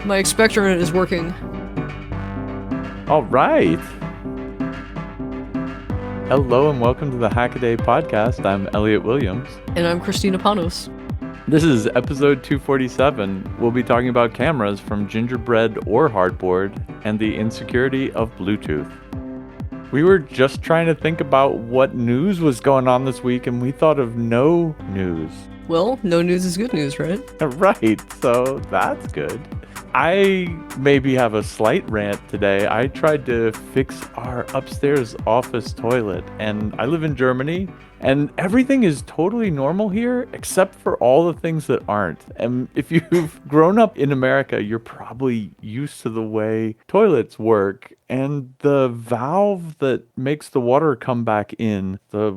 My expectorant is working. All right. Hello and welcome to the Hackaday podcast. I'm Elliot Williams. And I'm Kristina Panos. This is episode 247. We'll be talking about cameras from Gingerbread or Hardboard and the insecurity of Bluetooth. We were just trying to think about what news was going on this week, and we thought of no news. Well, no news is good news, right? Right, so that's good. I maybe have a slight rant today. I tried to fix our upstairs office toilet, and I live in Germany, and everything is totally normal here except for all the things that aren't. And if you've grown up in America, you're probably used to the way toilets work, and the valve that makes the water come back in, there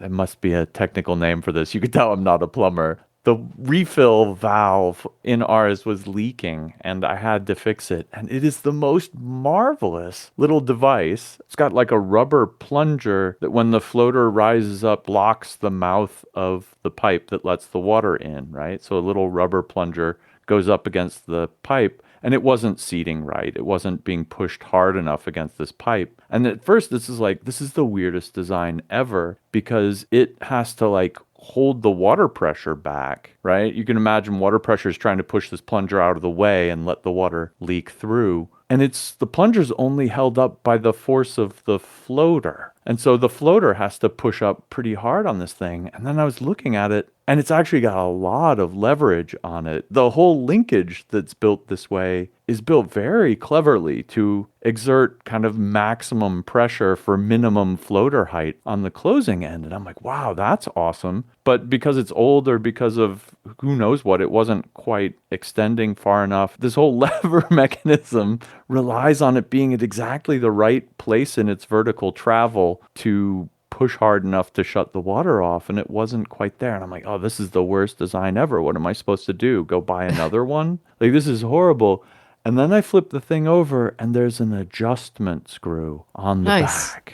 must be a technical name for this. You could tell I'm not a plumber. The refill valve in ours was leaking, and I had to fix it. And it is the most marvelous little device. It's got like a rubber plunger that when the floater rises up, blocks the mouth of the pipe that lets the water in, right? So a little rubber plunger goes up against the pipe, and it wasn't seating right. It wasn't being pushed hard enough against this pipe. And at first, this is the weirdest design ever, because it has to hold the water pressure back, right? You can imagine water pressure is trying to push this plunger out of the way and let the water leak through. And the plunger's only held up by the force of the floater. And so the floater has to push up pretty hard on this thing. And then I was looking at it, and it's actually got a lot of leverage on it. The whole linkage that's built this way is built very cleverly to exert kind of maximum pressure for minimum floater height on the closing end. And I'm like, wow, that's awesome. But because it's old or because of who knows what, it wasn't quite extending far enough. This whole lever mechanism relies on it being at exactly the right place in its vertical travel to push hard enough to shut the water off, and it wasn't quite there. And I'm like, oh, this is the worst design ever. What am I supposed to do? Go buy another one? This is horrible. And then I flip the thing over, and there's an adjustment screw on the back.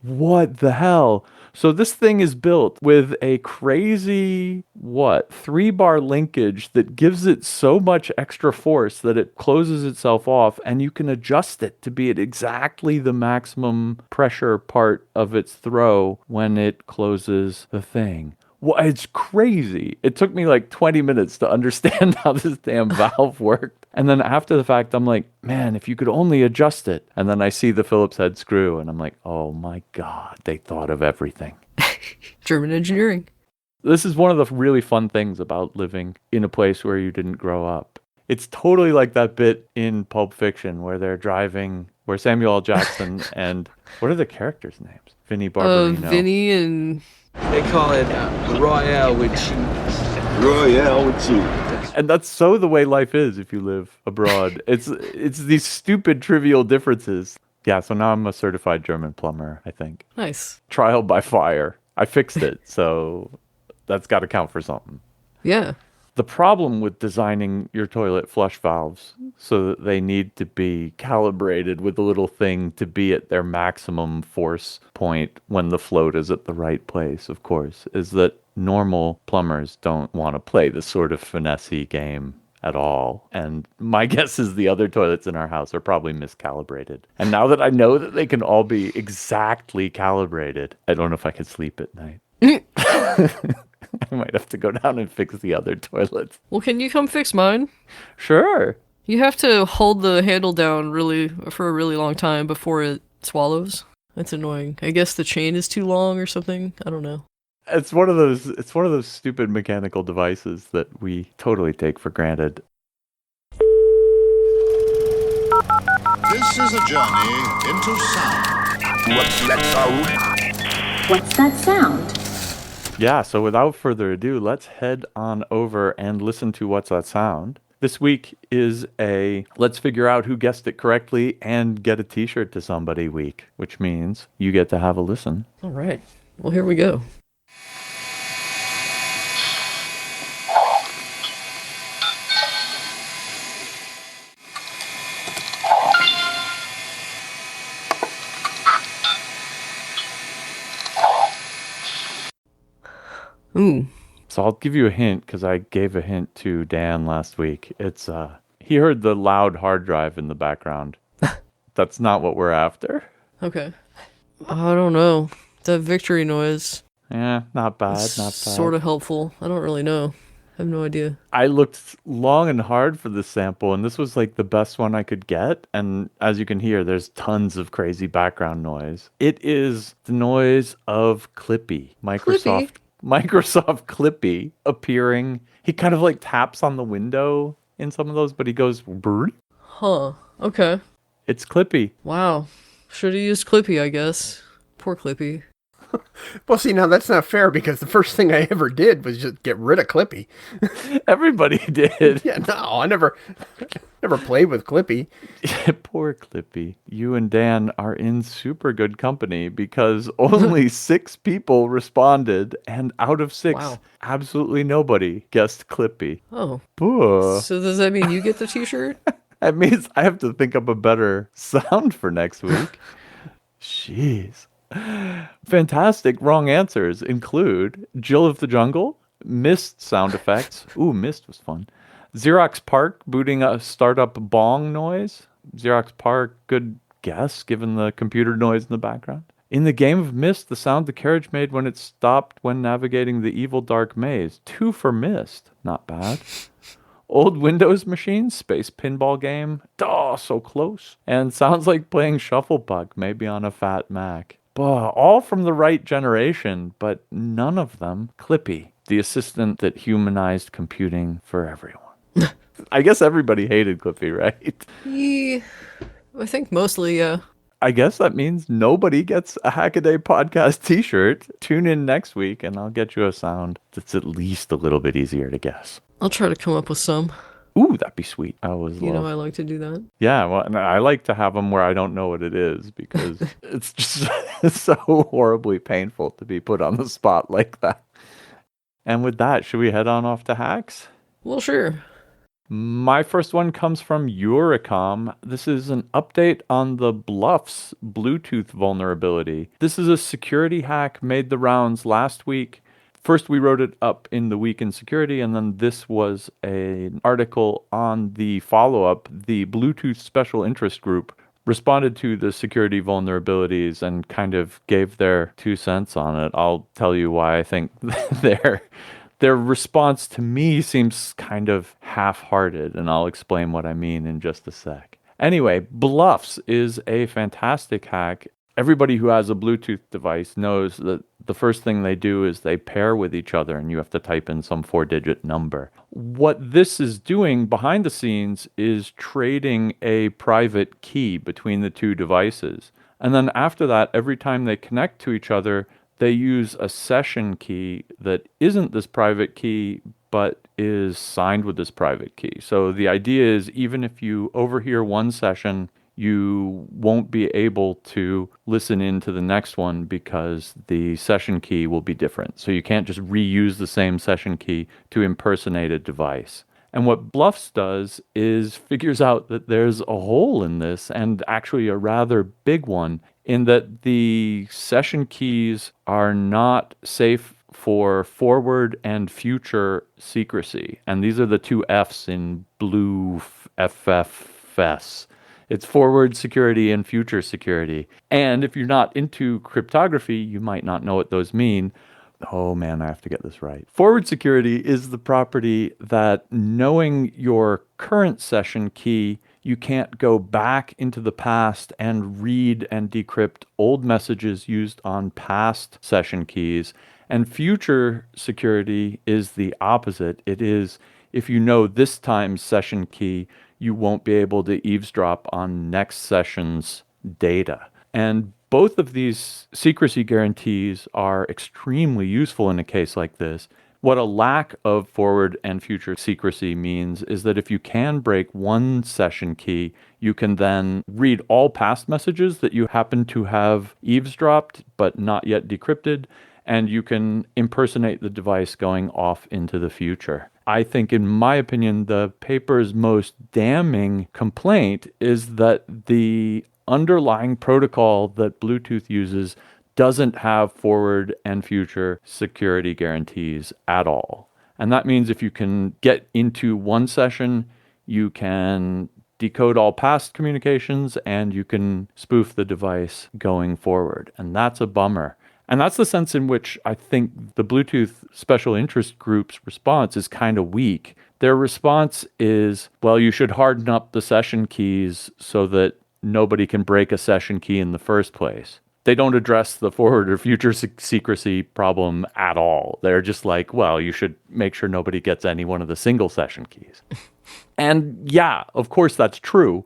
What the hell? So this thing is built with a crazy, 3-bar linkage that gives it so much extra force that it closes itself off, and you can adjust it to be at exactly the maximum pressure part of its throw when it closes the thing. Well, it's crazy. It took me 20 minutes to understand how this damn valve worked. And then after the fact, I'm like, man, if you could only adjust it. And then I see the Phillips head screw, and I'm like, oh my God, they thought of everything. German engineering. This is one of the really fun things about living in a place where you didn't grow up. It's totally like that bit in Pulp Fiction where they're driving, where Samuel L. Jackson and what are the characters' names? Vinnie Barbarino. Vinny and... They call it Royale with cheese. Royale with cheese. And that's so the way life is if you live abroad. It's these stupid trivial differences. Yeah, so now I'm a certified German plumber, I think. Nice. Trial by fire. I fixed it, so that's got to count for something. Yeah. The problem with designing your toilet flush valves so that they need to be calibrated with a little thing to be at their maximum force point when the float is at the right place, of course, is that normal plumbers don't want to play this sort of finessey game at all. And my guess is the other toilets in our house are probably miscalibrated. And now that I know that they can all be exactly calibrated, I don't know if I can sleep at night. I might have to go down and fix the other toilets. Well, can you come fix mine? Sure. You have to hold the handle down for a really long time before it swallows. That's annoying. I guess the chain is too long or something. I don't know. It's one of those stupid mechanical devices that we totally take for granted. This is a journey into sound. What's that sound? What's that sound? Yeah, so without further ado, let's head on over and listen to What's That Sound? This week is a let's figure out who guessed it correctly and get a t-shirt to somebody week, which means you get to have a listen. All right. Well, here we go. Ooh. So I'll give you a hint because I gave a hint to Dan last week. It's He heard the loud hard drive in the background. That's not what we're after. Okay. I don't know. That victory noise Yeah, not bad, is not bad. sort of helpful. I don't really know. I have no idea. I looked long and hard for this sample, and this was like the best one I could get. And as you can hear, there's tons of crazy background noise. It is the noise of Clippy, Microsoft Clippy appearing. He kind of like taps on the window in some of those, but he goes, brrr. Huh. Okay. It's Clippy. Wow. Should have used Clippy, I guess. Poor Clippy. Well, see, now that's not fair because the first thing I ever did was just get rid of Clippy. Everybody did. Yeah, no, I never played with Clippy. Poor Clippy. You and Dan are in super good company because only 6 people responded, and out of 6, Wow. absolutely nobody guessed Clippy. Oh. Boo. So does that mean you get the t-shirt? That means I have to think up a better sound for next week. Jeez. Fantastic wrong answers include Jill of the Jungle, Mist sound effects. Ooh, Mist was fun. Xerox Park booting a startup bong noise. Xerox Park, good guess given the computer noise in the background. In the game of Mist, the sound the carriage made when it stopped when navigating the evil dark maze. 2 for Mist. Not bad. Old Windows machine, space pinball game. Oh, so close. And sounds like playing Shufflebug, maybe on a fat Mac. All from the right generation, but none of them Clippy, the assistant that humanized computing for everyone. I guess everybody hated Clippy, right? Yeah. I think mostly, yeah. I guess that means nobody gets a Hackaday podcast t-shirt. Tune in next week and I'll get you a sound that's at least a little bit easier to guess. I'll try to come up with some. Ooh, that'd be sweet. I always You love. know I like to do that. Yeah, well, and I like to have them where I don't know what it is because it's just so horribly painful to be put on the spot like that. And with that, should we head on off to hacks? Well, sure. My first one comes from Eurocom. This is an update on the Bluffs Bluetooth vulnerability. This is a security hack made the rounds last week. First, we wrote it up in the week in security, and then this was an article on the follow-up. The Bluetooth Special Interest Group responded to the security vulnerabilities and kind of gave their 2 cents on it. I'll tell you why I think their response to me seems kind of half-hearted, and I'll explain what I mean in just a sec. Anyway, Bluffs is a fantastic hack. Everybody who has a Bluetooth device knows that the first thing they do is they pair with each other and you have to type in some 4-digit number. What this is doing behind the scenes is trading a private key between the 2 devices. And then after that, every time they connect to each other, they use a session key that isn't this private key, but is signed with this private key. So the idea is even if you overhear one session, you won't be able to listen into the next one because the session key will be different. So you can't just reuse the same session key to impersonate a device. And what Bluffs does is figures out that there's a hole in this, and actually a rather big one, in that the session keys are not safe for forward and future secrecy. And these are the 2 F's in blue FFS. It's forward security and future security. And if you're not into cryptography, you might not know what those mean. Oh man, I have to get this right. Forward security is the property that knowing your current session key, you can't go back into the past and read and decrypt old messages used on past session keys. And future security is the opposite. It is if you know this time's session key, you won't be able to eavesdrop on next session's data. And both of these secrecy guarantees are extremely useful in a case like this. What a lack of forward and future secrecy means is that if you can break one session key, you can then read all past messages that you happen to have eavesdropped but not yet decrypted, and you can impersonate the device going off into the future. I think, in my opinion, the paper's most damning complaint is that the underlying protocol that Bluetooth uses doesn't have forward and future security guarantees at all. And that means if you can get into one session, you can decode all past communications, and you can spoof the device going forward. And that's a bummer. And that's the sense in which I think the Bluetooth special interest group's response is kind of weak. Their response is, well, you should harden up the session keys so that nobody can break a session key in the first place. They don't address the forward or future secrecy problem at all. They're just like, well, you should make sure nobody gets any one of the single session keys. And yeah, of course that's true.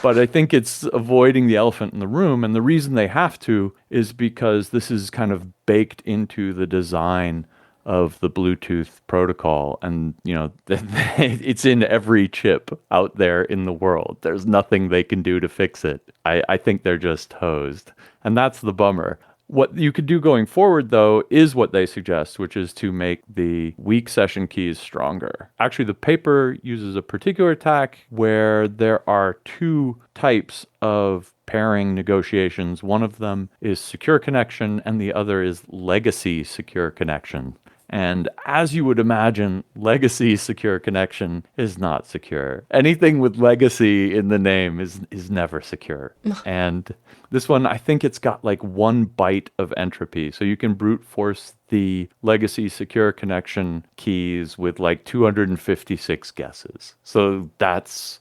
But I think it's avoiding the elephant in the room. And the reason they have to is because this is kind of baked into the design of the Bluetooth protocol. And, you know, it's in every chip out there in the world. There's nothing they can do to fix it. I think they're just hosed. And that's the bummer. What you could do going forward, though, is what they suggest, which is to make the weak session keys stronger. Actually, the paper uses a particular tack where there are two types of pairing negotiations. One of them is secure connection, and the other is legacy secure connection. And as you would imagine, legacy secure connection is not secure. Anything with legacy in the name is never secure. And this one, I think it's got like 1 byte of entropy. So you can brute force the legacy secure connection keys with like 256 guesses. So that's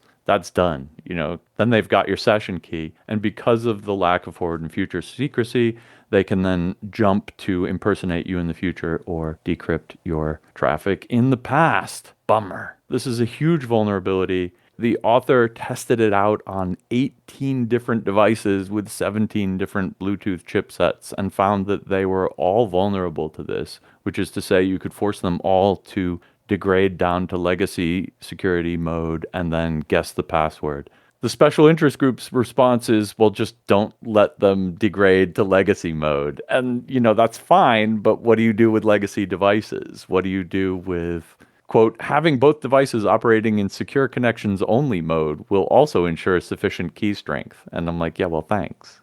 done, you know. Then they've got your session key. And because of the lack of forward and future secrecy, they can then jump to impersonate you in the future or decrypt your traffic in the past. Bummer. This is a huge vulnerability. The author tested it out on 18 different devices with 17 different Bluetooth chipsets and found that they were all vulnerable to this, which is to say you could force them all to degrade down to legacy security mode and then guess the password. The special interest group's response is, well, just don't let them degrade to legacy mode. And, you know, that's fine, but what do you do with legacy devices? What do you do with, quote, having both devices operating in secure connections only mode will also ensure sufficient key strength? And I'm like, yeah, well, thanks.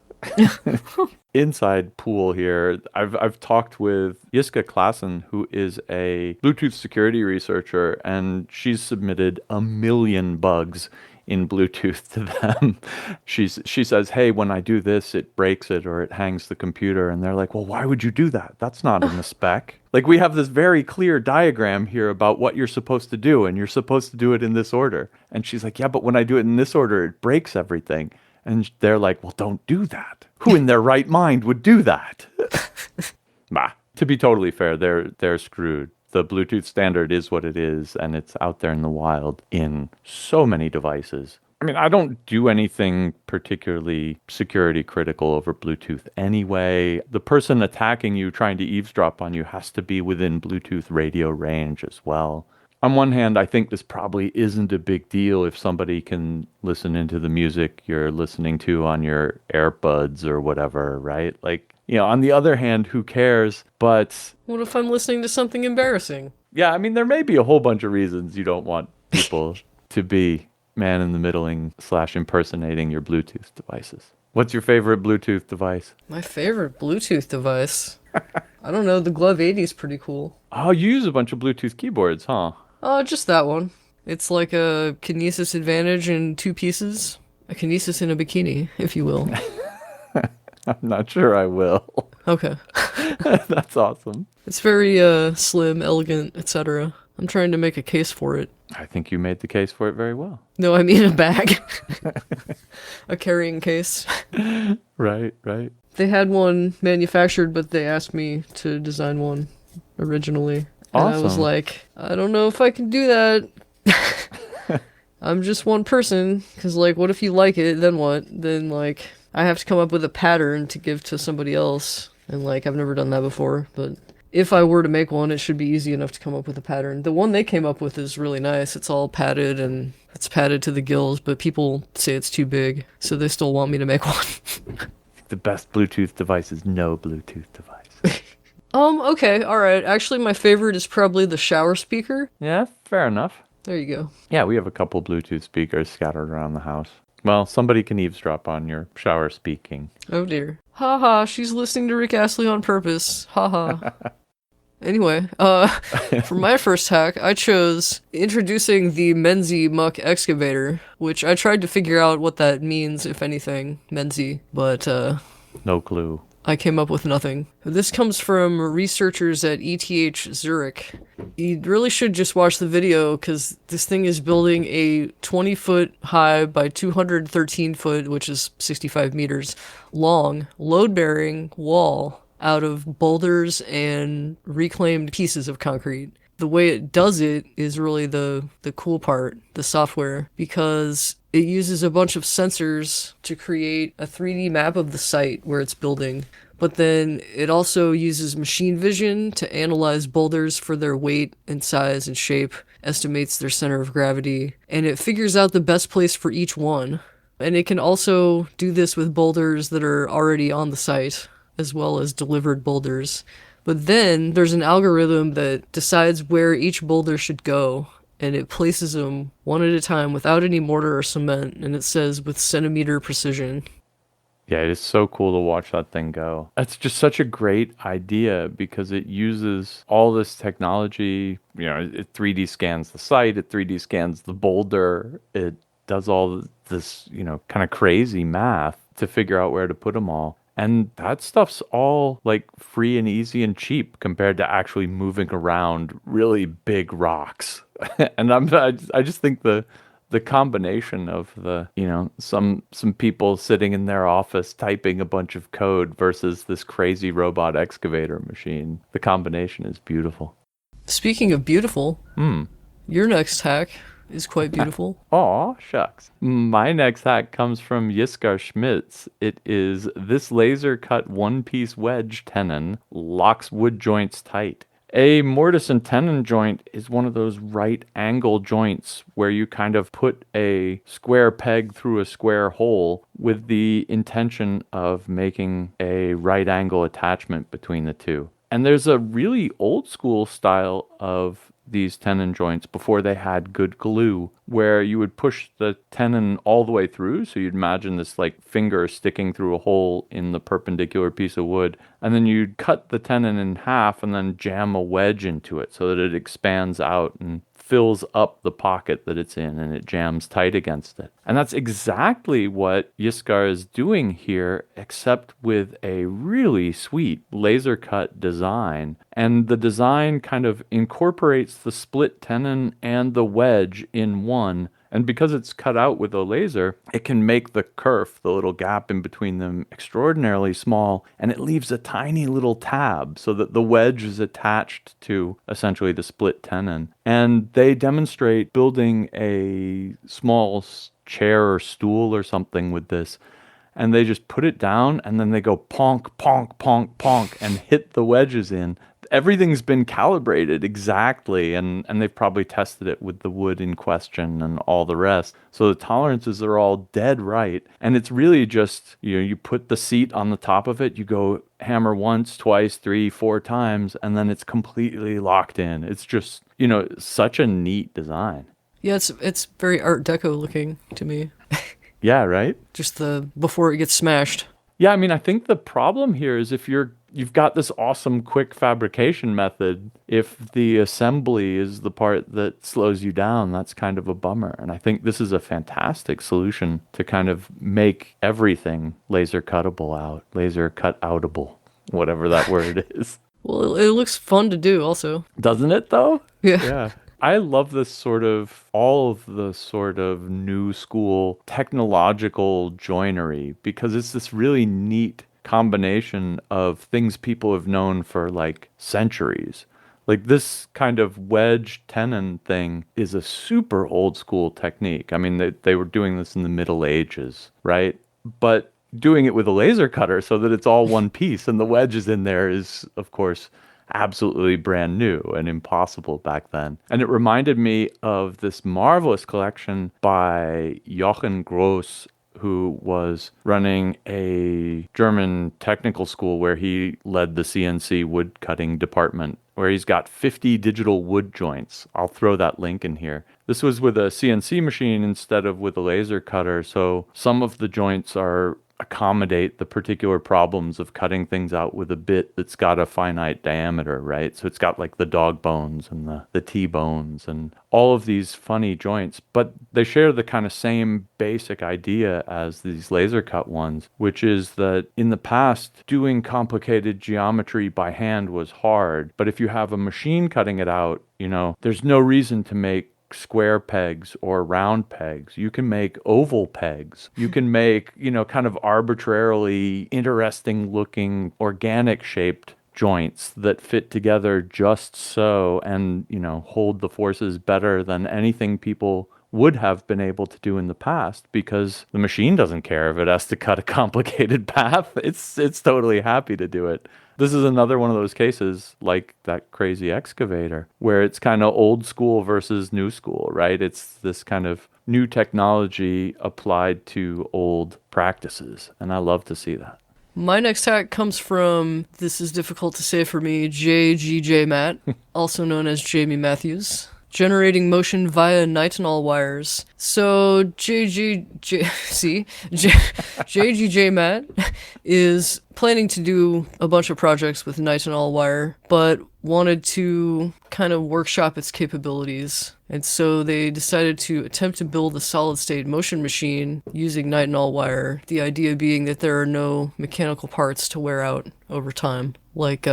Inside pool here, I've talked with Yiska Klassen, who is a Bluetooth security researcher, and she's submitted 1 million bugs in Bluetooth to them. She says, hey, when I do this, it breaks it or it hangs the computer. And they're like, well, why would you do that? That's not in the spec. Like, we have this very clear diagram here about what you're supposed to do, and you're supposed to do it in this order. And she's like, yeah, but when I do it in this order, it breaks everything. And they're like, well, don't do that. Who in their right mind would do that? Bah. To be totally fair, they're screwed. The Bluetooth standard is what it is, and it's out there in the wild in so many devices. I mean, I don't do anything particularly security critical over Bluetooth anyway. The person attacking you, trying to eavesdrop on you, has to be within Bluetooth radio range as well. On one hand, I think this probably isn't a big deal if somebody can listen into the music you're listening to on your AirPods or whatever, right? Like, you know, on the other hand, who cares? But What if I'm listening to something embarrassing? yeah, I mean, there may be a whole bunch of reasons you don't want people to be man-in-the-middling / impersonating your Bluetooth devices. What's your favorite Bluetooth device? My favorite Bluetooth device? I don't know, the Glove 80 is pretty cool. Oh, you use a bunch of Bluetooth keyboards, huh? Oh, just that one. It's like a Kinesis Advantage in 2 pieces. A Kinesis in a bikini, if you will. I'm not sure I will. Okay. That's awesome. It's very slim, elegant, etc. I'm trying to make a case for it. I think you made the case for it very well. No, I mean a bag. A carrying case. Right. They had one manufactured, but they asked me to design one originally. And Awesome. I was like, I don't know if I can do that. I'm just one person. Because, like, what if you like it? Then what? Then, like, I have to come up with a pattern to give to somebody else. And, like, I've never done that before. But if I were to make one, it should be easy enough to come up with a pattern. The one they came up with is really nice. It's all padded and it's padded to the gills. But people say it's too big. So they still want me to make one. The best Bluetooth device is no Bluetooth device. Okay, alright. Actually, my favorite is probably the shower speaker. Yeah, fair enough. There you go. Yeah, we have a couple Bluetooth speakers scattered around the house. Well, somebody can eavesdrop on your shower speaking. Oh dear. Haha, she's listening to Rick Astley on purpose. Haha. Anyway, for my first hack, I chose introducing the Menzie muck excavator, which I tried to figure out what that means, if anything, Menzie, but No clue. I came up with nothing. This comes from researchers at ETH Zurich. You really should just watch the video because this thing is building a 20-foot high by 213 foot, which is 65 meters long, load-bearing wall out of boulders and reclaimed pieces of concrete. The way it does it is really the cool part, the software, because it uses a bunch of sensors to create a 3D map of the site where it's building. But then it also uses machine vision to analyze boulders for their weight and size and shape, estimates their center of gravity, and it figures out the best place for each one. And it can also do this with boulders that are already on the site, as well as delivered boulders. But then there's an algorithm that decides where each boulder should go, and it places them one at a time without any mortar or cement, and it says with centimeter precision. Yeah, it is so cool to watch that thing go. It's just such a great idea because it uses all this technology. You know, it 3D scans the site, it 3D scans the boulder, it does all this, you know, kind of crazy math to figure out where to put them all. And that stuff's all like free and easy and cheap compared to actually moving around really big rocks. And I just think the combination of the, you know, some people sitting in their office typing a bunch of code versus this crazy robot excavator machine, the combination is beautiful. Speaking of beautiful, your next hack is quite beautiful. Aw, shucks. My next hack comes from Yiskar Schmitz. It is this laser cut one-piece wedge tenon locks wood joints tight. A mortise and tenon joint is one of those right angle joints where you kind of put a square peg through a square hole with the intention of making a right angle attachment between the two. And there's a really old school style of these tenon joints before they had good glue where you would push the tenon all the way through. So you'd imagine this like finger sticking through a hole in the perpendicular piece of wood. And then you'd cut the tenon in half and then jam a wedge into it so that it expands out and fills up the pocket that it's in and it jams tight against it. And that's exactly what Yiskar is doing here, except with a really sweet laser cut design. And the design kind of incorporates the split tenon and the wedge in one. And because it's cut out with a laser, it can make the kerf, the little gap in between them, extraordinarily small, and it leaves a tiny little tab so that the wedge is attached to essentially the split tenon. And they demonstrate building a small chair or stool or something with this. And they just put it down and then they go ponk, ponk, ponk, ponk and hit the wedges in. Everything's been calibrated exactly, and they've probably tested it with the wood in question and all the rest. So the tolerances are all dead right. And it's really just, you know, you put the seat on the top of it, you go hammer once, twice, 3, 4 times, and then it's completely locked in. It's just, you know, such a neat design. Yeah, it's very Art Deco looking to me. Yeah, right? Just the before it gets smashed. Yeah, I mean, I think the problem here is if you've got this awesome quick fabrication method, if the assembly is the part that slows you down, that's kind of a bummer. And I think this is a fantastic solution to kind of make everything laser cut outable, whatever that word is. Well, it looks fun to do also. Doesn't it though? Yeah. Yeah. I love this all of the sort of new school technological joinery because it's this really neat combination of things people have known for like centuries. Like this kind of wedge tenon thing is a super old school technique. I mean, they were doing this in the Middle Ages, right? But doing it with a laser cutter so that it's all one piece and the wedge is in there is, of course, absolutely brand new and impossible back then. And it reminded me of this marvelous collection by Jochen Gross, who was running a German technical school where he led the CNC wood cutting department, where he's got 50 digital wood joints. I'll throw that link in here. This was with a CNC machine instead of with a laser cutter, so some of the joints are accommodate the particular problems of cutting things out with a bit that's got a finite diameter, right? So it's got like the dog bones and the T-bones and all of these funny joints, but they share the kind of same basic idea as these laser cut ones, which is that in the past, doing complicated geometry by hand was hard. But if you have a machine cutting it out, there's no reason to make square pegs or round pegs. You can make oval pegs. You can make, kind of arbitrarily interesting looking organic shaped joints that fit together just so and, hold the forces better than anything people would have been able to do in the past, because the machine doesn't care if it has to cut a complicated path. It's totally happy to do it. This is another one of those cases like that crazy excavator where it's kind of old school versus new school, right? It's this kind of new technology applied to old practices. And I love to see that. My next hack comes from, this is difficult to say for me, JGJ Matt, also known as Jamie Matthews. Generating motion via nitinol wires. So JGJ Matt is planning to do a bunch of projects with nitinol wire, but wanted to kind of workshop its capabilities. And so they decided to attempt to build a solid-state motion machine using nitinol wire, the idea being that there are no mechanical parts to wear out over time, like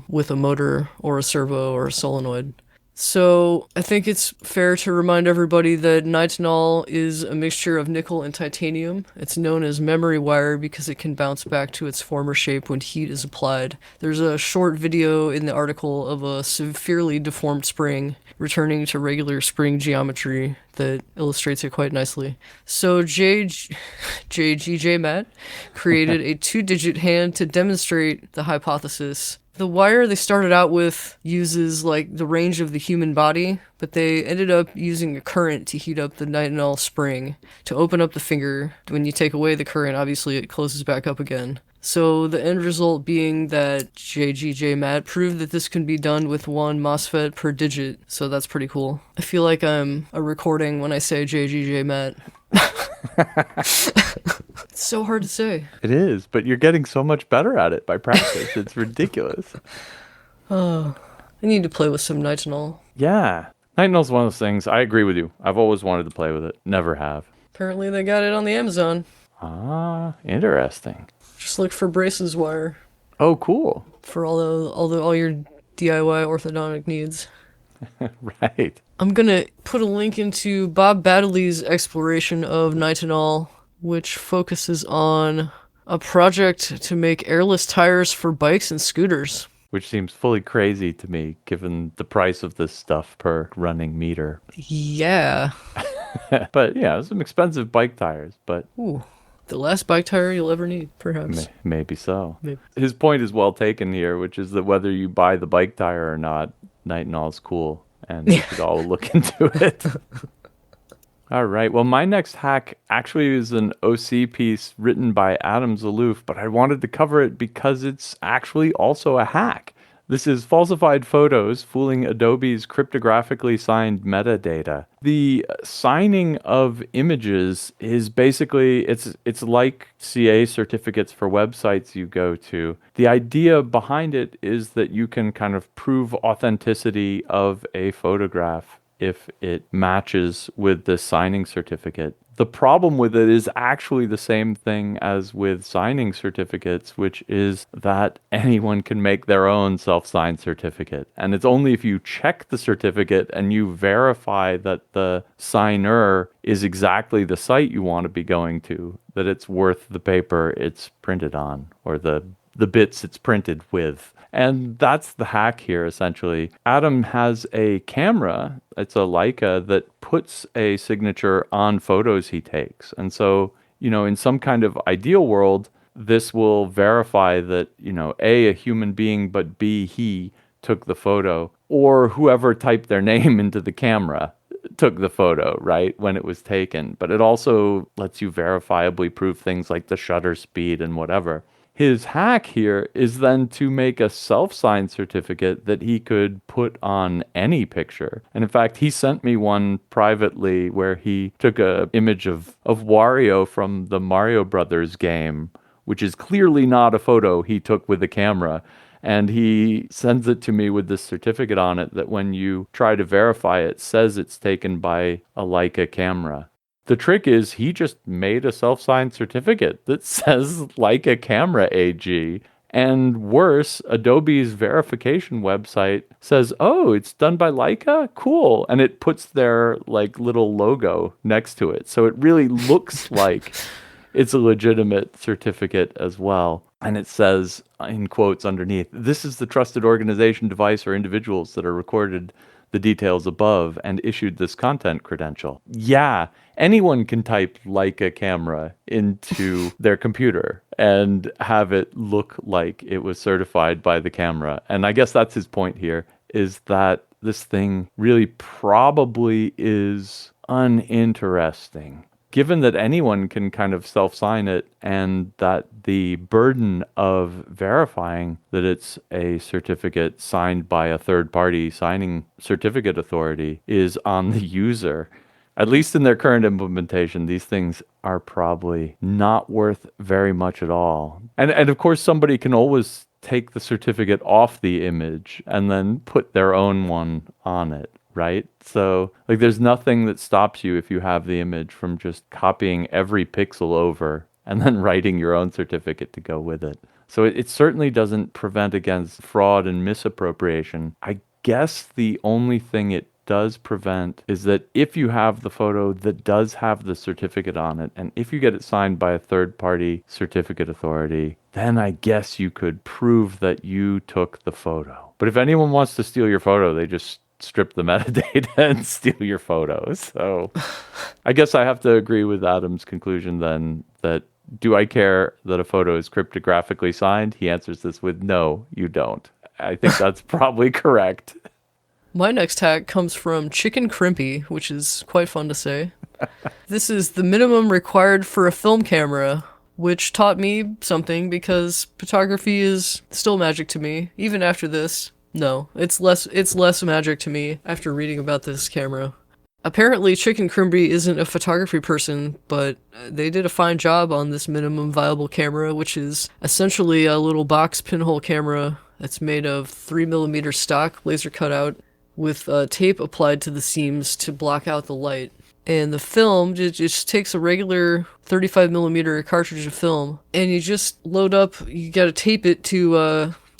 with a motor or a servo or a solenoid. So I think it's fair to remind everybody that nitinol is a mixture of nickel and titanium. It's known as memory wire because it can bounce back to its former shape when heat is applied. There's a short video in the article of a severely deformed spring returning to regular spring geometry that illustrates it quite nicely. So JGJ Matt created a 2-digit hand to demonstrate the hypothesis. The wire they started out with uses like the range of the human body, but they ended up using a current to heat up the nitinol spring to open up the finger. When you take away the current, obviously it closes back up again. So the end result being that JGJ Matt proved that this can be done with one MOSFET per digit. So that's pretty cool. I feel like I'm a recording when I say JGJ Matt. It's so hard to say. It is, but you're getting so much better at it by practice. It's ridiculous. I need to play with some nitinol. Yeah. Nitinol's one of those things. I agree with you. I've always wanted to play with it. Never have. Apparently they got it on the Amazon. Ah, interesting. Just look for braces wire Oh, cool. for all your DIY orthodontic needs. Right. I'm gonna put a link into Bob Baddeley's exploration of nitinol, which focuses on a project to make airless tires for bikes and scooters. Which seems fully crazy to me, given the price of this stuff per running meter. Yeah. But yeah, some expensive bike tires, but Ooh. The last bike tire you'll ever need, perhaps. maybe so. Maybe. His point is well taken here, which is that whether you buy the bike tire or not, nitinol's cool, and we should all look into it. All right. Well, my next hack actually is an OC piece written by Adam Zaloof, but I wanted to cover it because it's actually also a hack. This is falsified photos fooling Adobe's cryptographically signed metadata. The signing of images is basically, it's like CA certificates for websites you go to. The idea behind it is that you can kind of prove authenticity of a photograph if it matches with the signing certificate. The problem with it is actually the same thing as with signing certificates, which is that anyone can make their own self-signed certificate. And it's only if you check the certificate and you verify that the signer is exactly the site you want to be going to, that it's worth the paper it's printed on, or the bits it's printed with. And that's the hack here, essentially. Adam has a camera, it's a Leica, that puts a signature on photos he takes. And so, in some kind of ideal world, this will verify that, A, a human being, but B, he took the photo, or whoever typed their name into the camera took the photo, right, when it was taken. But it also lets you verifiably prove things like the shutter speed and whatever. His hack here is then to make a self-signed certificate that he could put on any picture. And in fact, he sent me one privately where he took a image of Wario from the Mario Brothers game, which is clearly not a photo he took with the camera. And he sends it to me with this certificate on it that when you try to verify it, says it's taken by a Leica camera. The trick is he just made a self-signed certificate that says Leica Camera AG. And worse, Adobe's verification website says, oh, it's done by Leica? Cool. And it puts their like little logo next to it. So it really looks like it's a legitimate certificate as well. And it says, in quotes underneath, this is the trusted organization, device, or individuals that are recorded the details above and issued this content credential. Yeah, anyone can type Leica camera into their computer and have it look like it was certified by the camera. And I guess that's his point here, is that this thing really probably is uninteresting. Given that anyone can kind of self-sign it and that the burden of verifying that it's a certificate signed by a third-party signing certificate authority is on the user, at least in their current implementation, these things are probably not worth very much at all. And of course, somebody can always take the certificate off the image and then put their own one on it. Right? So like there's nothing that stops you if you have the image from just copying every pixel over and then writing your own certificate to go with it. So it certainly doesn't prevent against fraud and misappropriation. I guess the only thing it does prevent is that if you have the photo that does have the certificate on it, and if you get it signed by a third-party certificate authority, then I guess you could prove that you took the photo. But if anyone wants to steal your photo, they just strip the metadata and steal your photos. So I guess I have to agree with Adam's conclusion then that do I care that a photo is cryptographically signed? He answers this with no, you don't. I think that's probably correct. My next hack comes from Chicken Crimpy, which is quite fun to say. This is the minimum required for a film camera, which taught me something because photography is still magic to me, even after this. No, it's less magic to me after reading about this camera. Apparently, Chicken Crimpy isn't a photography person, but they did a fine job on this minimum viable camera, which is essentially a little box pinhole camera that's made of 3mm stock laser cutout with tape applied to the seams to block out the light. And the film just takes a regular 35mm cartridge of film, and you just load up, you gotta tape it to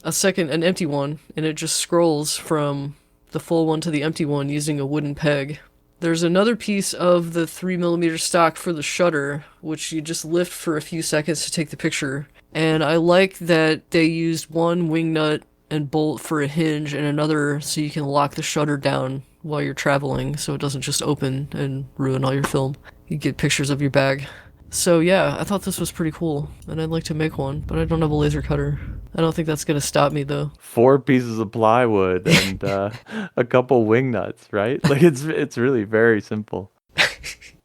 an empty one, and it just scrolls from the full one to the empty one using a wooden peg. There's another piece of the 3mm stock for the shutter, which you just lift for a few seconds to take the picture. And I like that they used one wing nut and bolt for a hinge and another so you can lock the shutter down while you're traveling so it doesn't just open and ruin all your film. You get pictures of your bag. So yeah, I thought this was pretty cool, and I'd like to make one, but I don't have a laser cutter. I don't think that's gonna stop me though. 4 pieces of plywood and a couple wing nuts, right? Like it's really very simple.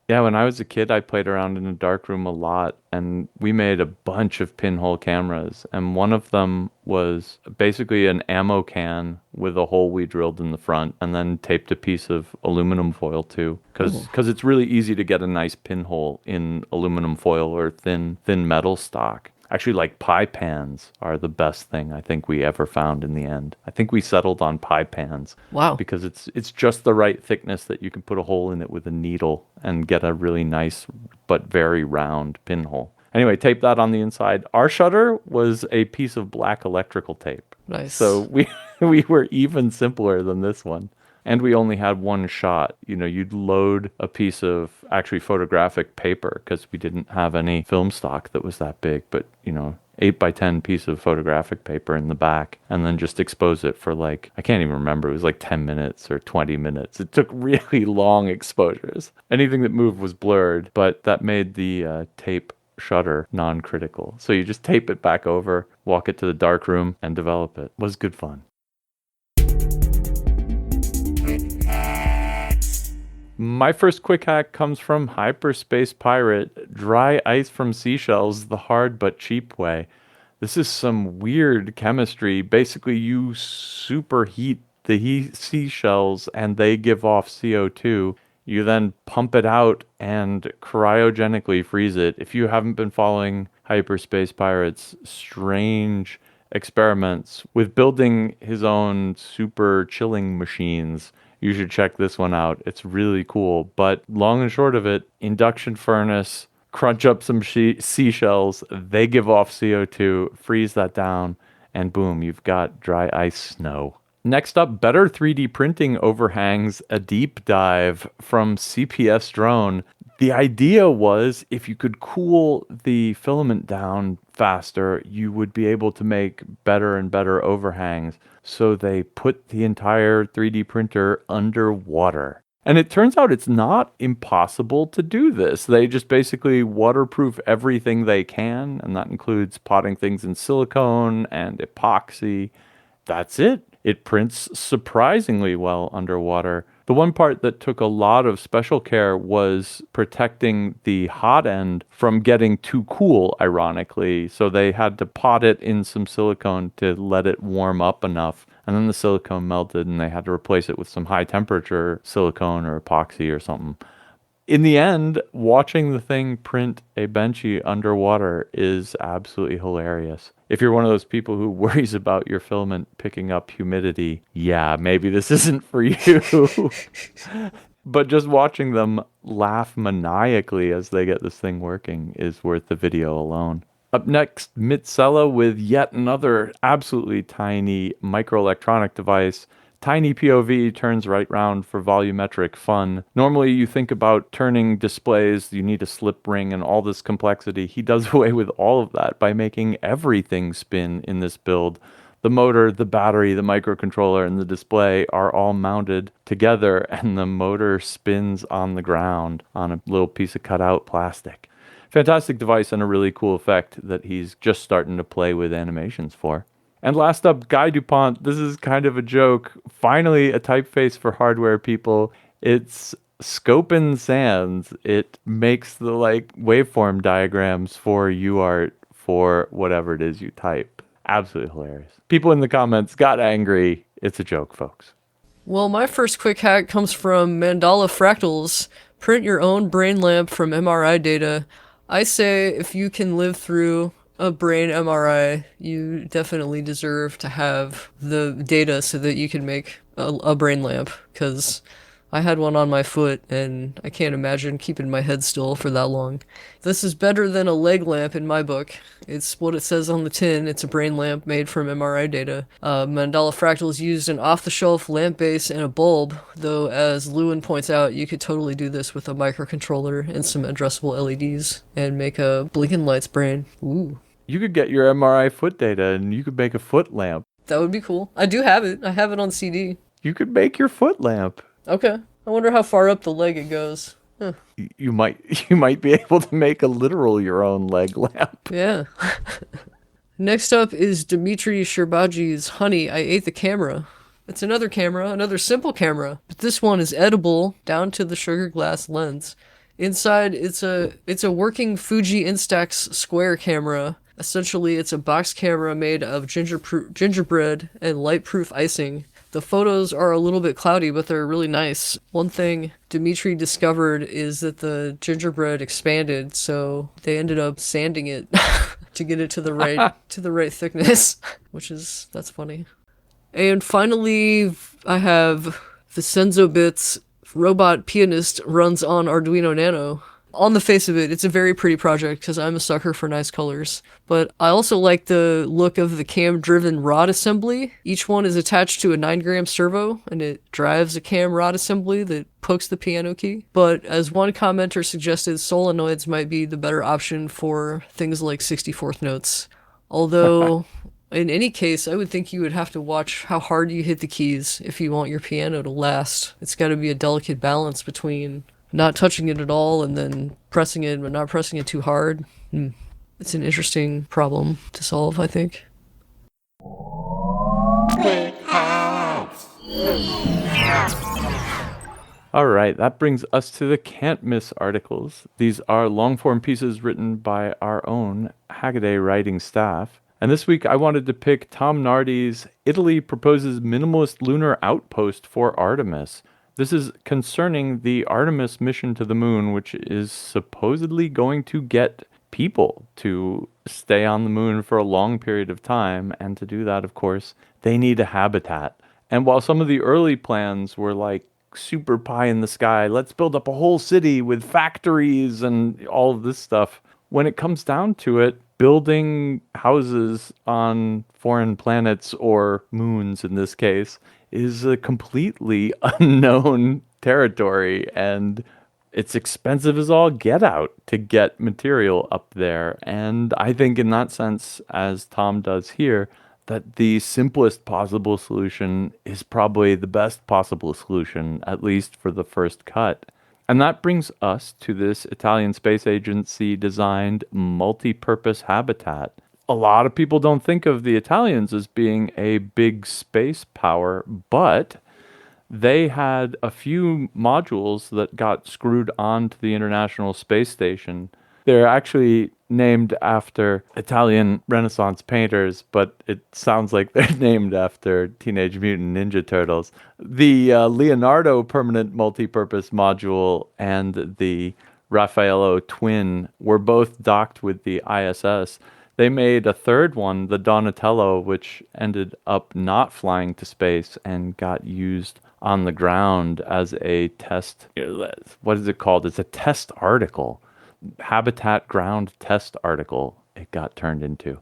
Yeah, when I was a kid, I played around in a darkroom a lot, and we made a bunch of pinhole cameras. And one of them was basically an ammo can with a hole we drilled in the front and then taped a piece of aluminum foil to. Because it's really easy to get a nice pinhole in aluminum foil or thin metal stock. Actually, like pie pans are the best thing I think we ever found in the end. I think we settled on pie pans. Wow. Because it's just the right thickness that you can put a hole in it with a needle and get a really nice but very round pinhole. Anyway, tape that on the inside. Our shutter was a piece of black electrical tape. Nice. So we were even simpler than this one. And we only had one shot. You know, you'd load a piece of actually photographic paper because we didn't have any film stock that was that big, but 8x10 piece of photographic paper in the back, and then just expose it for I can't even remember, it was like 10 minutes or 20 minutes. It took really long exposures. Anything that moved was blurred, but that made the tape shutter non-critical. So you just tape it back over, walk it to the dark room, and develop it. It was good fun. My first quick hack comes from Hyperspace Pirate, Dry Ice from Seashells, the hard but cheap way. This is some weird chemistry. Basically, you superheat the seashells and they give off CO2. You then pump it out and cryogenically freeze it. If you haven't been following Hyperspace Pirate's strange experiments with building his own super chilling machines, you should check this one out. It's really cool. But long and short of it, induction furnace, crunch up some seashells, they give off CO2, freeze that down, and boom, you've got dry ice snow. Next up, better 3D printing overhangs, a deep dive from CPS Drone. The idea was if you could cool the filament down faster, you would be able to make better and better overhangs. So they put the entire 3D printer underwater. And it turns out it's not impossible to do this. They just basically waterproof everything they can, and that includes potting things in silicone and epoxy. That's it. It prints surprisingly well underwater. The one part that took a lot of special care was protecting the hot end from getting too cool, ironically. So they had to pot it in some silicone to let it warm up enough. And then the silicone melted and they had to replace it with some high temperature silicone or epoxy or something. In the end, watching the thing print a benchy underwater is absolutely hilarious. If you're one of those people who worries about your filament picking up humidity, yeah, maybe this isn't for you. But just watching them laugh maniacally as they get this thing working is worth the video alone. Up next, Mitsella with yet another absolutely tiny microelectronic device. Tiny POV turns right round for volumetric fun. Normally you think about turning displays, you need a slip ring and all this complexity. He does away with all of that by making everything spin in this build. The motor, the battery, the microcontroller, and the display are all mounted together and the motor spins on the ground on a little piece of cutout plastic. Fantastic device and a really cool effect that he's just starting to play with animations for. And last up, Guy DuPont. This is kind of a joke. Finally, a typeface for hardware people. It's Scopin Sans. It makes the waveform diagrams for UART for whatever it is you type. Absolutely hilarious. People in the comments got angry. It's a joke, folks. Well, my first quick hack comes from Mandala Fractals. Print your own brain lamp from MRI data. I say if you can live through a brain MRI, you definitely deserve to have the data so that you can make a brain lamp, because I had one on my foot and I can't imagine keeping my head still for that long. This is better than a leg lamp in my book. It's what it says on the tin. It's a brain lamp made from MRI data. Mandala Fractals used an off-the-shelf lamp base and a bulb, though as Lewin points out, you could totally do this with a microcontroller and some addressable LEDs and make a blinking lights brain. Ooh. You could get your MRI foot data and you could make a foot lamp. That would be cool. I do have it. I have it on CD. You could make your foot lamp. Okay. I wonder how far up the leg it goes. Huh. You might be able to make a literal your own leg lamp. Yeah. Next up is Dmitry Sherbaji's Honey, I Ate the Camera. It's another camera, another simple camera, but this one is edible down to the sugar glass lens. Inside, it's a working Fuji Instax square camera. Essentially, it's a box camera made of gingerbread and light-proof icing. The photos are a little bit cloudy, but they're really nice. One thing Dimitri discovered is that the gingerbread expanded, so they ended up sanding it to get it to the right thickness, that's funny. And finally, I have the Senzo Bits robot pianist runs on Arduino Nano. On the face of it, it's a very pretty project because I'm a sucker for nice colors. But I also like the look of the cam-driven rod assembly. Each one is attached to a 9-gram servo, and it drives a cam rod assembly that pokes the piano key. But as one commenter suggested, solenoids might be the better option for things like 64th notes. Although, in any case, I would think you would have to watch how hard you hit the keys if you want your piano to last. It's got to be a delicate balance between not touching it at all and then pressing it but not pressing it too hard. It's an interesting problem to solve, I think. All right, that brings us to the can't miss articles. These are long form pieces written by our own Haggaday writing staff. And this week I wanted to pick Tom Nardi's Italy proposes minimalist lunar outpost for Artemis. This is concerning the Artemis mission to the moon, which is supposedly going to get people to stay on the moon for a long period of time. And to do that, of course, they need a habitat. And while some of the early plans were like super pie in the sky, let's build up a whole city with factories and all of this stuff, when it comes down to it, building houses on foreign planets or moons in this case is a completely unknown territory, and it's expensive as all get out to get material up there. And I think in that sense, as Tom does here, that the simplest possible solution is probably the best possible solution, at least for the first cut. And that brings us to this Italian space agency designed multi-purpose habitat. A lot of people don't think of the Italians as being a big space power, but they had a few modules that got screwed onto the International Space Station. They're actually named after Italian Renaissance painters, but it sounds like they're named after Teenage Mutant Ninja Turtles. The Leonardo permanent multi-purpose module and the Raffaello twin were both docked with the ISS. They made a third one, the Donatello, which ended up not flying to space and got used on the ground as a test. What is it called? It's a test article. Habitat ground test article it got turned into.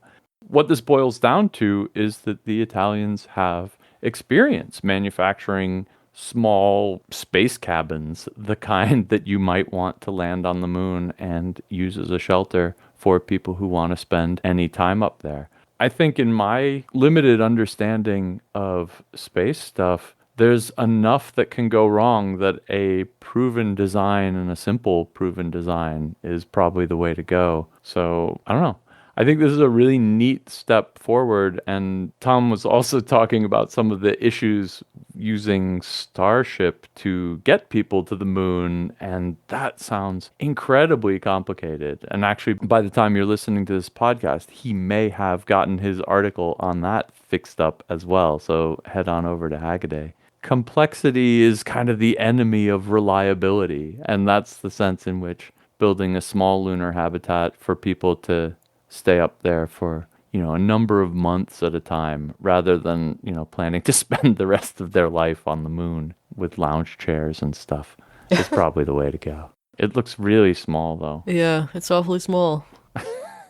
What this boils down to is that the Italians have experience manufacturing small space cabins, the kind that you might want to land on the moon and use as a shelter for people who want to spend any time up there. I think in my limited understanding of space stuff, there's enough that can go wrong that a proven design and a simple proven design is probably the way to go. So I don't know. I think this is a really neat step forward. And Tom was also talking about some of the issues using Starship to get people to the moon. And that sounds incredibly complicated. And actually, by the time you're listening to this podcast, he may have gotten his article on that fixed up as well. So head on over to Haggaday. Complexity is kind of the enemy of reliability. And that's the sense in which building a small lunar habitat for people to stay up there for, a number of months at a time, rather than, planning to spend the rest of their life on the moon with lounge chairs and stuff is probably the way to go. It looks really small, though. Yeah, it's awfully small.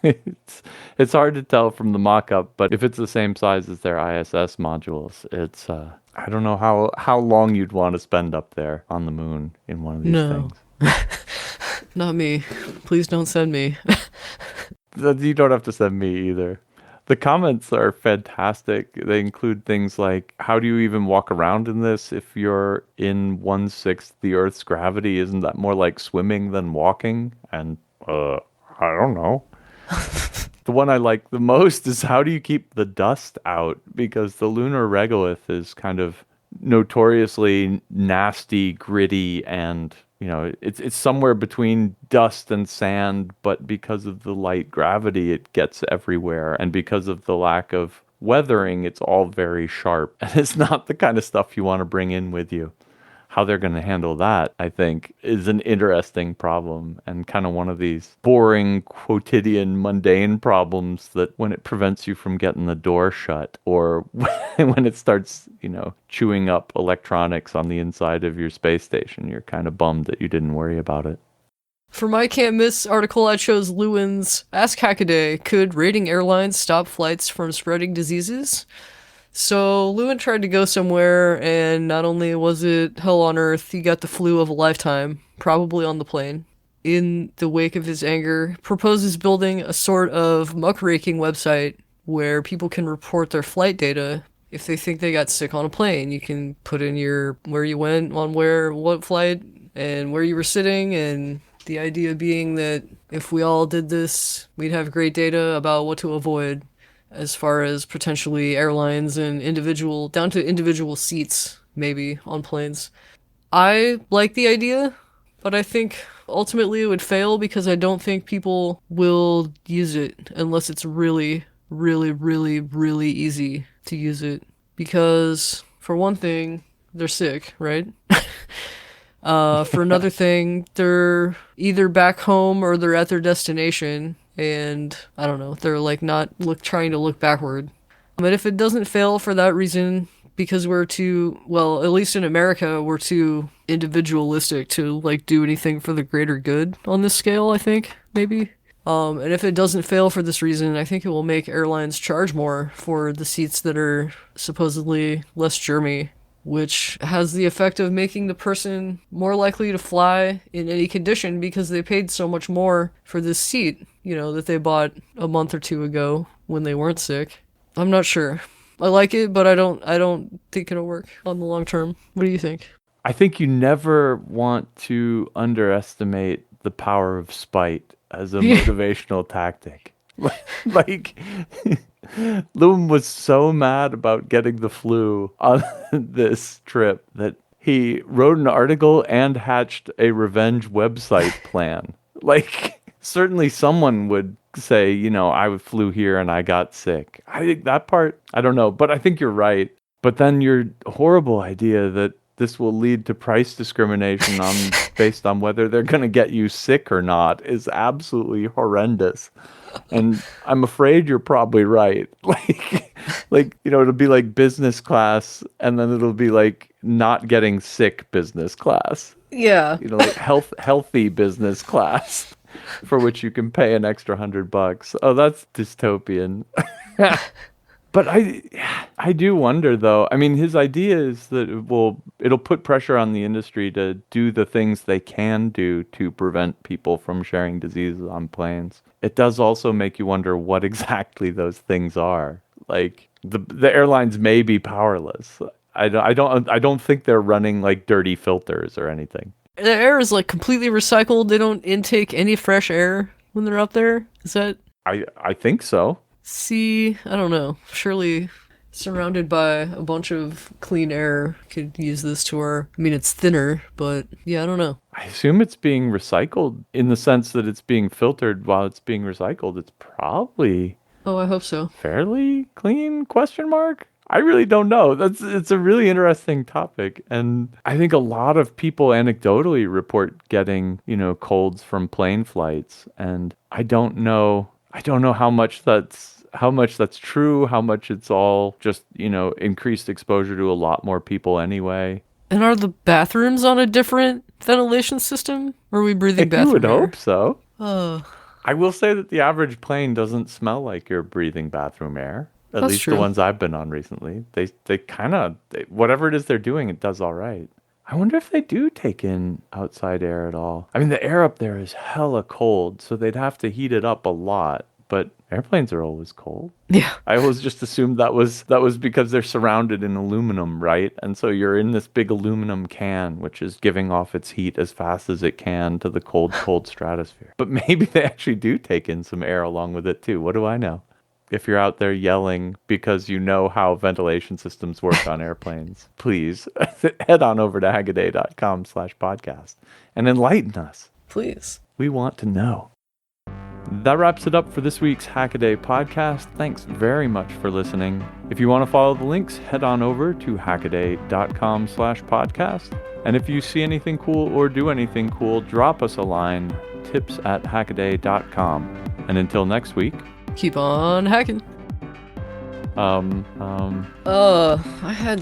It's hard to tell from the mock-up, but if it's the same size as their ISS modules, it's I don't know how long you'd want to spend up there on the moon in one of these things. Not me. Please don't send me. You don't have to send me either. The comments are fantastic. They include things like, how do you even walk around in this if you're in 1/6 the Earth's gravity? Isn't that more like swimming than walking? And I don't know. The one I like the most is, how do you keep the dust out? Because the lunar regolith is kind of notoriously nasty, gritty, and it's somewhere between dust and sand, but because of the light gravity, it gets everywhere. And because of the lack of weathering, it's all very sharp. And it's not the kind of stuff you want to bring in with you. How they're going to handle that, I think, is an interesting problem, and kind of one of these boring, quotidian, mundane problems that when it prevents you from getting the door shut, or when it starts, chewing up electronics on the inside of your space station, you're kind of bummed that you didn't worry about it. For my can't miss article, I chose Lewin's Ask Hackaday, could raiding airlines stop flights from spreading diseases? So Lewin tried to go somewhere, and not only was it hell on earth, he got the flu of a lifetime, probably on the plane. In the wake of his anger, proposes building a sort of muckraking website where people can report their flight data. If they think they got sick on a plane, you can put in where you went on what flight, and where you were sitting, and the idea being that if we all did this, we'd have great data about what to avoid, as far as potentially airlines and down to individual seats, maybe, on planes. I like the idea, but I think ultimately it would fail because I don't think people will use it unless it's really, really, really, really easy to use it. Because, for one thing, they're sick, right? For another thing, they're either back home or they're at their destination, and I don't know, they're like not trying to look backward. But if it doesn't fail for that reason, because we're too, well, at least in America, we're too individualistic to like do anything for the greater good on this scale, I think, maybe. And if it doesn't fail for this reason, I think it will make airlines charge more for the seats that are supposedly less germy, which has the effect of making the person more likely to fly in any condition because they paid so much more for this seat, you know, that they bought a month or two ago when they weren't sick. I'm not sure. I like it, but I don't think it'll work on the long term. What do you think? I think you never want to underestimate the power of spite as a motivational tactic. Like, Loom was so mad about getting the flu on this trip that he wrote an article and hatched a revenge website plan. Like, certainly someone would say, you know, I flew here and I got sick. I think that part, I don't know, but I think you're right. But then your horrible idea that this will lead to price discrimination based on whether they're going to get you sick or not is absolutely horrendous. And I'm afraid you're probably right. Like, you know, it'll be like business class and then it'll be like not getting sick business class. Yeah. You know, like healthy business class for which you can pay an extra $100. Oh, that's dystopian. But I do wonder, though. I mean, his idea is that it'll put pressure on the industry to do the things they can do to prevent people from sharing diseases on planes. It does also make you wonder what exactly those things are. Like the airlines may be powerless. I don't think they're running like dirty filters or anything. The air is like completely recycled. They don't intake any fresh air when they're up there. Is that? I think so. See, I don't know. Surely surrounded by a bunch of clean air could use this I mean, it's thinner, but yeah, I don't know. I assume it's being recycled in the sense that it's being filtered while it's being recycled. It's probably Oh, I hope so. fairly clean, question mark? I really don't know. It's a really interesting topic. And I think a lot of people anecdotally report getting, you know, colds from plane flights. And I don't know how much that's true, how much it's all just, you know, increased exposure to a lot more people anyway. And are the bathrooms on a different ventilation system? Or are we breathing bathroom You would air? hope so. Oh, I will say that the average plane doesn't smell like you're breathing bathroom air. At That's least true. the ones I've been on recently. They kind of, whatever it is they're doing, it does all right. I wonder if they do take in outside air at all. I mean, the air up there is hella cold, so they'd have to heat it up a lot. But airplanes are always cold. yeah. I always just assumed that was because they're surrounded in aluminum, right? And so you're in this big aluminum can, which is giving off its heat as fast as it can to the cold, cold stratosphere. But maybe they actually do take in some air along with it too. What do I know? If you're out there yelling because you know how ventilation systems work on airplanes, please head on over to hackaday.com/podcast and enlighten us. Please. We want to know. That wraps it up for this week's Hackaday podcast. Thanks very much for listening. If you want to follow the links, head on over to hackaday.com/podcast. And if you see anything cool or do anything cool, drop us a line, tips@hackaday.com. And until next week, Keep on hacking. I had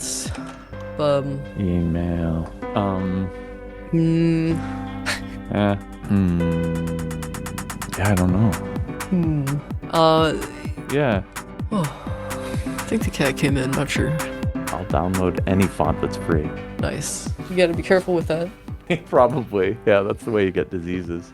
email. Yeah, I don't know. Yeah, I think the cat came in, not sure. I'll download any font that's free. Nice. You gotta be careful with that. Probably. Yeah, that's the way you get diseases.